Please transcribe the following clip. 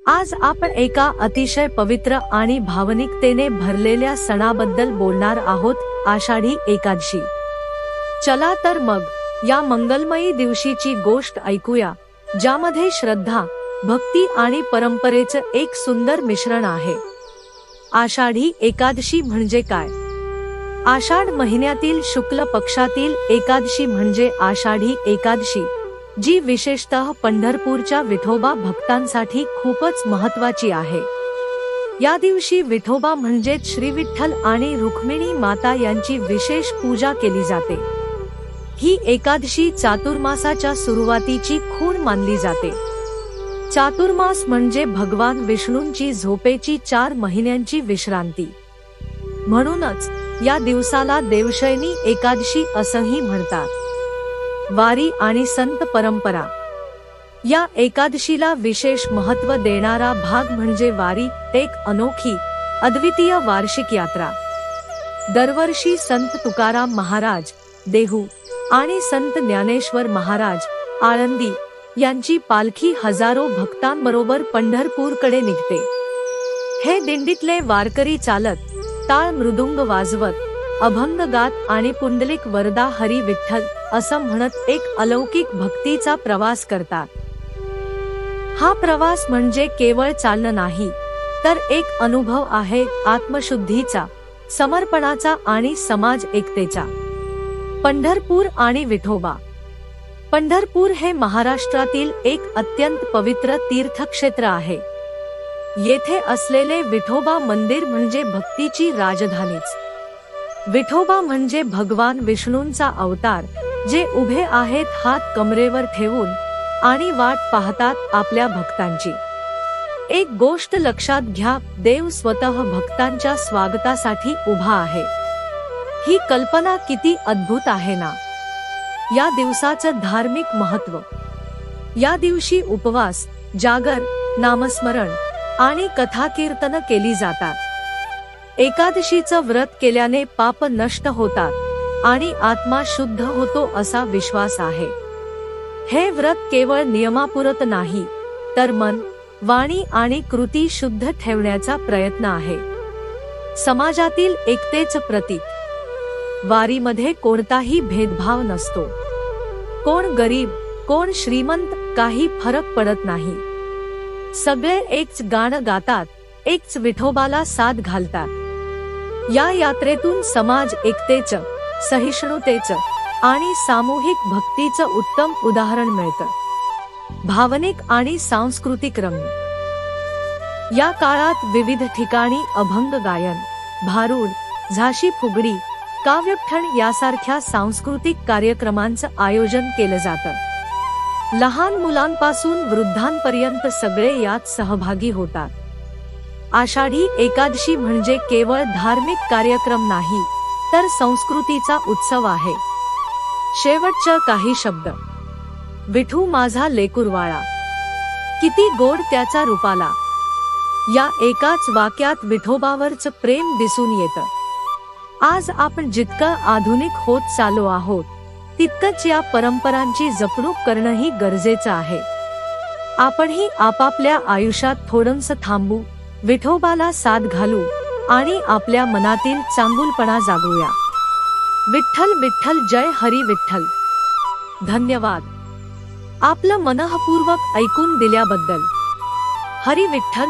आज आपण एका अतिशय पवित्र आणि भावनिकतेने भरलेल्या सणाबद्दल बोलणार आहोत, आषाढी एकादशी। चला तर मग या मंगलमयी दिवशीची गोष्ट ऐकूया, ज्यामध्ये श्रद्धा, भक्ती आणि परंपरेचं एक सुंदर मिश्रण आहे। आषाढी एकादशी म्हणजे काय? आषाढ महिन्यातील शुक्ल पक्षातील एकादशी म्हणजे आषाढी एकादशी, जी विशेषतः पंढरपूरच्या विठोबा भक्तांसाठी खूपच महत्त्वाची आहे। या दिवशी विठोबा म्हणजे श्री विठ्ठल आणि रुक्मिणी माता यांची विशेष पूजा केली जाते। ही एकादशी चातुर्मासाच्या सुरुवातीची खूण मानली जाते। चातुर्मास म्हणजे भगवान विष्णूंची झोपेची 4 महिन्यांची विश्रांती। म्हणूनच या दिवसाला देवशयनी एकादशी असंही म्हणतात। वारी आणि संत परंपरा। या एकादशीला विशेष महत्त्व देणारा भाग म्हणजे वारी, एक अनोखी, अद्वितीय वार्षिक यात्रा। दरवर्षी संत तुकाराम महाराज, देहू आणि संत ज्ञानेश्वर महाराज, आळंदी यांची पालखी हजारो भक्तांबरोबर पंढरपूरकडे निघते। हे दिंडीतले वारकरी चालत, टाळ मृदुंग वाजवत, अभंग गात आणि पुंडलिक वरदा हरी विठ्ठल असं म्हणत एक अलौकिक भक्तीचा प्रवास करतात। हा प्रवास म्हणजे केवळ चालणं नाही, तर एक अनुभव आहे आत्मशुद्धीचा, समर्पणाचा आणि समाज एकतेचा। पंढरपूर आणि विठोबा। पंढरपूर हे महाराष्ट्रातील एक अत्यंत पवित्र तीर्थक्षेत्र आहे। येथे असलेले विठोबा मंदिर म्हणजे भक्तीची राजधानीच। विठोबा म्हणजे भगवान विष्णूंचा अवतार, जे उभे आहेत हात कमरेवर ठेवून आणि वाट पाहतात आपल्या भक्तांची। एक गोष्ट लक्षात घ्या, देव स्वतः भक्तांच्या स्वागतासाठी उभा आहे। ही कल्पना किती अद्भुत आहे ना? या दिवसाचं धार्मिक महत्त्व। या दिवशी उपवास, जागर, नामस्मरण आणि कथाकीर्तन केली जातात। एकादशीचं व्रत केल्याने पाप नष्ट होतात आणि आत्मा शुद्ध होतो असा विश्वास आहे। हे व्रत केवळ नियमापुरत नाही, तर मन, वाणी आणि कृती शुद्ध ठेवण्याचा प्रयत्न आहे। समाजातील एकतेचं प्रतीक। वारीमध्ये कोणताही भेदभाव नसतो। कोण गरीब, कोण श्रीमंत, काही फरक पडत नाही। सगळे एकच गाणं गातात, एकच विठोबाला साद घालतात। या यात्रेतून समाज एकतेचं, सहिष्णुतेचं आणि सामूहिक भक्तीचं उत्तम उदाहरण मिळतं। भावनिक आणि सांस्कृतिक रंग। या काळात विविध ठिकाणी अभंग गायन, भारुड, झाशी फुगडी, काव्यपठण यासारख्या सांस्कृतिक कार्यक्रमांचं आयोजन केलं जातं। लहान मुलांपासून वृद्धांपर्यंत सगळे यात सहभागी होतात। आषाढी एकादशी म्हणजे केवळ धार्मिक कार्यक्रम नाही, तर संस्कृतीचा उत्सव आहे। शेवटचं काही शब्द। विठू माझा लेकुरवाळा, किती गोड त्याचा रूपाला। या एकाच वाक्यात विठोबावरचं प्रेम दिसून येतं। आज आपण जितकं आधुनिक होत चाललो आहोत, तितकंच या परंपरांची जपणूक करणंही गरजेचं आहे। आपणही आपापल्या आयुष्यात थोडंसं थांबू, विठोबाला साद घालू आणि आपल्या मनातील चांगुलपणा जागवूया। विठ्ठल विठ्ठल, जय हरी विठ्ठल। धन्यवाद आपलं मनःपूर्वक ऐकून दिल्याबद्दल। हरी विठ्ठल।